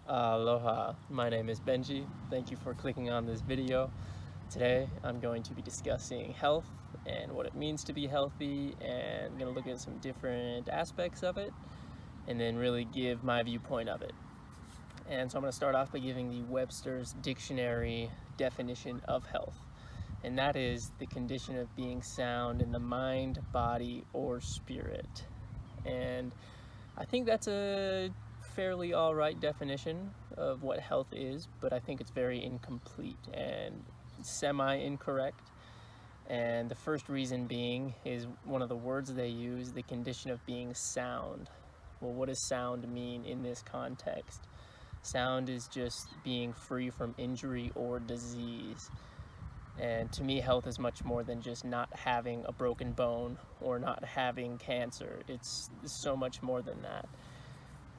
Aloha, my name is Benji. Thank you for clicking on this video. Today I'm going to be discussing health and what it means to be healthy, and I'm going to look at some different aspects of it and then really give my viewpoint of it. And so I'm going to start off by giving the Webster's Dictionary definition of health, and that is the condition of being sound in the mind, body, or spirit. And I think that's a fairly alright definition of what health is, but I think it's very incomplete and semi-incorrect. And the first reason being is one of the words they use, the condition of being sound. Well, what does sound mean in this context? Sound is just being free from injury or disease. And to me, health is much more than just not having a broken bone or not having cancer. It's so much more than that.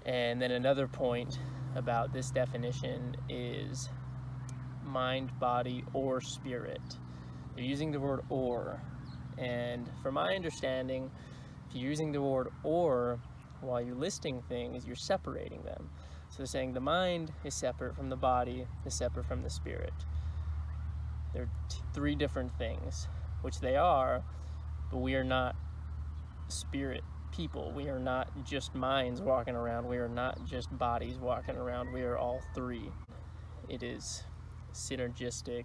And then another point about this definition is mind, body, or spirit. They're using the word or. And from my understanding, if you're using the word or while you're listing things, you're separating them. So they're saying the mind is separate from the body, is separate from the spirit. They're three different things, which they are, but we are not spirit people. We are not just minds walking around. We are not just bodies walking around. We are all three. It is synergistic.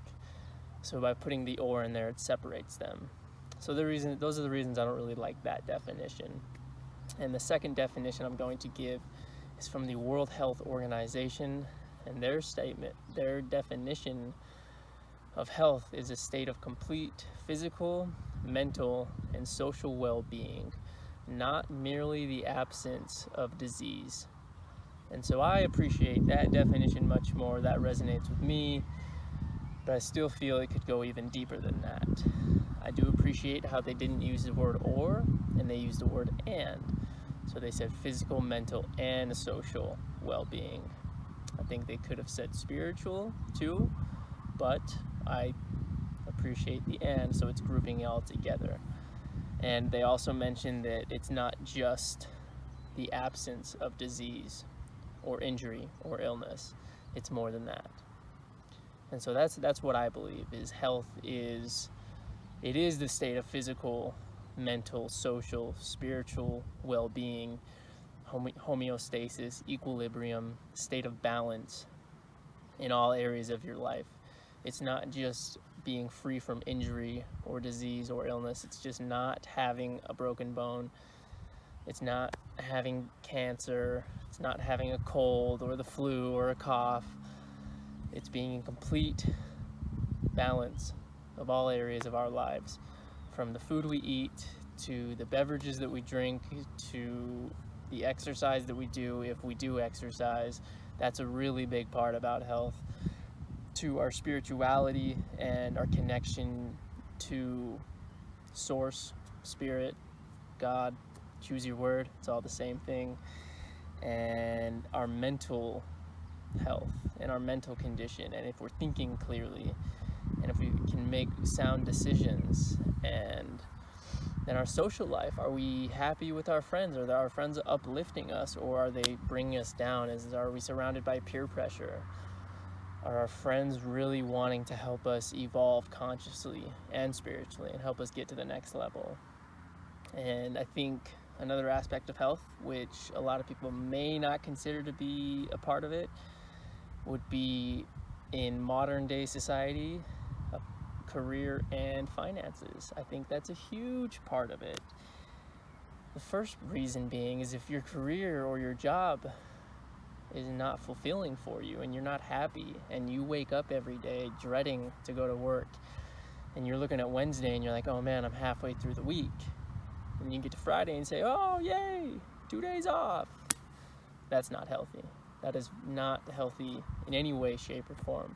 So by putting the or in there, it separates them. So those are the reasons I don't really like that definition. And the second definition I'm going to give is from the World Health Organization, and their definition of health is a state of complete physical, mental, and social well-being, not merely the absence of disease. And so I appreciate that definition much more. That resonates with me, but I still feel it could go even deeper than that. I do appreciate how they didn't use the word or, and they used the word and. So they said physical, mental, and social well-being. I think they could have said spiritual too, but I appreciate the and, so it's grouping it all together. And they also mentioned that it's not just the absence of disease or injury or illness. It's more than that. And so that's what I believe is health is. It is the state of physical, mental, social, spiritual well-being, homeostasis, equilibrium, state of balance in all areas of your life. It's not just being free from injury or disease or illness. It's just not having a broken bone. It's not having cancer. It's not having a cold or the flu or a cough. It's being in complete balance of all areas of our lives, from the food we eat to the beverages that we drink to the exercise that we do, if we do exercise. That's a really big part about health, to our spirituality and our connection to source, spirit, God, choose your word, it's all the same thing, and our mental health and our mental condition, and if we're thinking clearly, and if we can make sound decisions. And then our social life, are we happy with our friends? Are our friends uplifting us, or are they bringing us down? Are we surrounded by peer pressure? Are our friends really wanting to help us evolve consciously and spiritually and help us get to the next level? And I think another aspect of health, which a lot of people may not consider to be a part of it, would be in modern day society, career and finances. I think that's a huge part of it. The first reason being is if your career or your job is not fulfilling for you and you're not happy and you wake up every day dreading to go to work, and you're looking at Wednesday and you're like, oh man, I'm halfway through the week, and you get to Friday and say, oh yay, 2 days off. That's not healthy. That is not healthy in any way, shape, or form.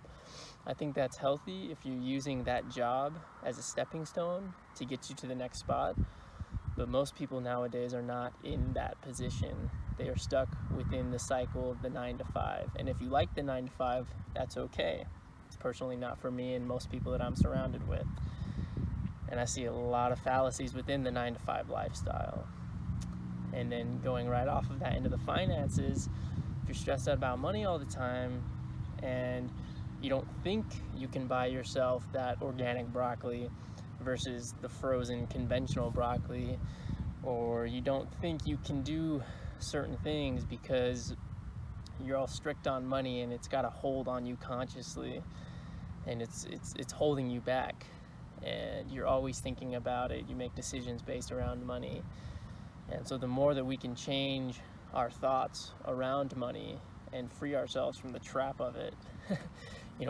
I think that's healthy if you're using that job as a stepping stone to get you to the next spot. But most people nowadays are not in that position. They are stuck within the cycle of the 9 to 5. And if you like the 9 to 5, that's okay. It's personally not for me and most people that I'm surrounded with. And I see a lot of fallacies within the 9 to 5 lifestyle. And then going right off of that into the finances, you're stressed out about money all the time and you don't think you can buy yourself that organic broccoli versus the frozen conventional broccoli, or you don't think you can do certain things because you're all strict on money and it's got a hold on you consciously, and it's holding you back, and you're always thinking about it. You make decisions based around money. And so the more that we can change our thoughts around money and free ourselves from the trap of it,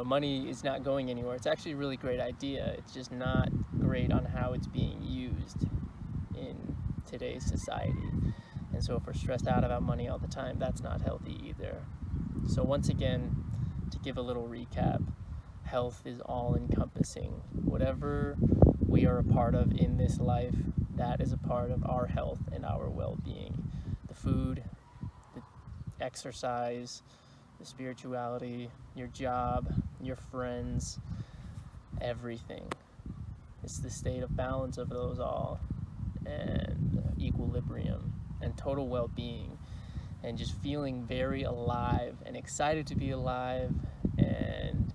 money is not going anywhere. It's actually a really great idea. It's just not great on how it's being used in today's society. And so if we're stressed out about money all the time, that's not healthy either. So once again, to give a little recap, health is all encompassing. Whatever we are a part of in this life, that is a part of our health and our well-being. The food, the exercise, the spirituality, your job, your friends, everything. It's the state of balance of those all, and equilibrium and total well-being, and just feeling very alive and excited to be alive. And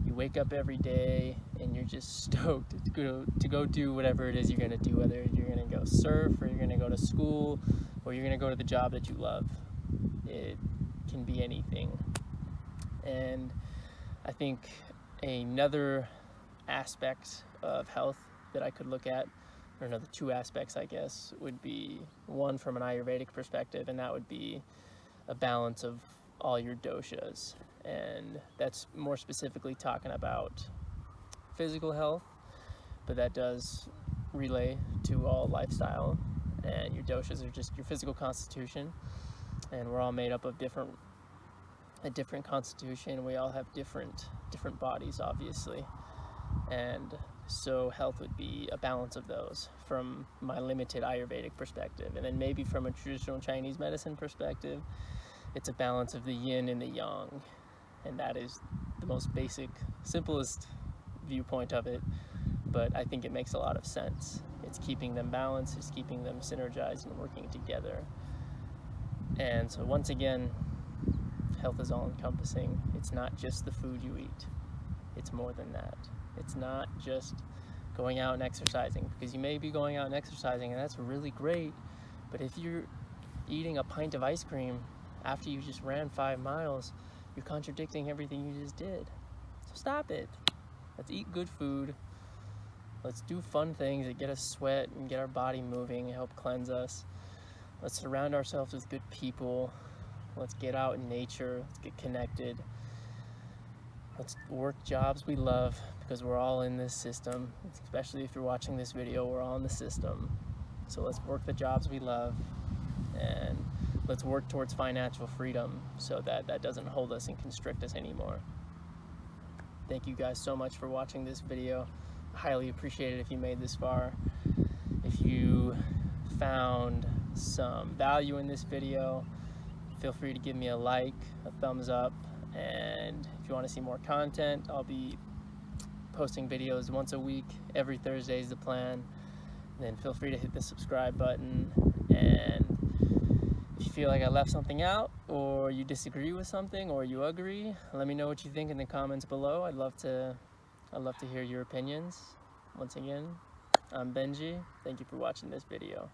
you wake up every day and you're just stoked to go do whatever it is you're going to do, whether you're going to go surf or you're going to go to school or you're going to go to the job that you love. It can be anything. And I think another aspect of health that I could look at, or another two aspects I guess, would be one from an Ayurvedic perspective, and that would be a balance of all your doshas. And that's more specifically talking about physical health, but that does relay to all lifestyle. And your doshas are just your physical constitution, and we're all made up of a different constitution. We all have different bodies, obviously. And so health would be a balance of those from my limited Ayurvedic perspective. And then maybe from a traditional Chinese medicine perspective, it's a balance of the yin and the yang. And that is the most basic, simplest viewpoint of it, but I think it makes a lot of sense. It's keeping them balanced, it's keeping them synergized and working together. And so once again, health is all encompassing. It's not just the food you eat. It's more than that. It's not just going out and exercising, because you may be going out and exercising and that's really great, but if you're eating a pint of ice cream after you just ran 5 miles, you're contradicting everything you just did. So stop it. Let's eat good food. Let's do fun things that get us sweat and get our body moving and help cleanse us. Let's surround ourselves with good people. Let's get out in nature. Let's get connected. Let's work jobs we love, because we're all in this system. Especially if you're watching this video, we're all in the system. So let's work the jobs we love, and let's work towards financial freedom so that that doesn't hold us and constrict us anymore. Thank you guys so much for watching this video. I highly appreciate it if you made this far. If you found some value in this video, feel free to give me a like, a thumbs up, and if you want to see more content, I'll be posting videos once a week. Every Thursday is the plan. And then feel free to hit the subscribe button, and if you feel like I left something out, or you disagree with something, or you agree, let me know what you think in the comments below. I'd love to hear your opinions. Once again, I'm Benji. Thank you for watching this video.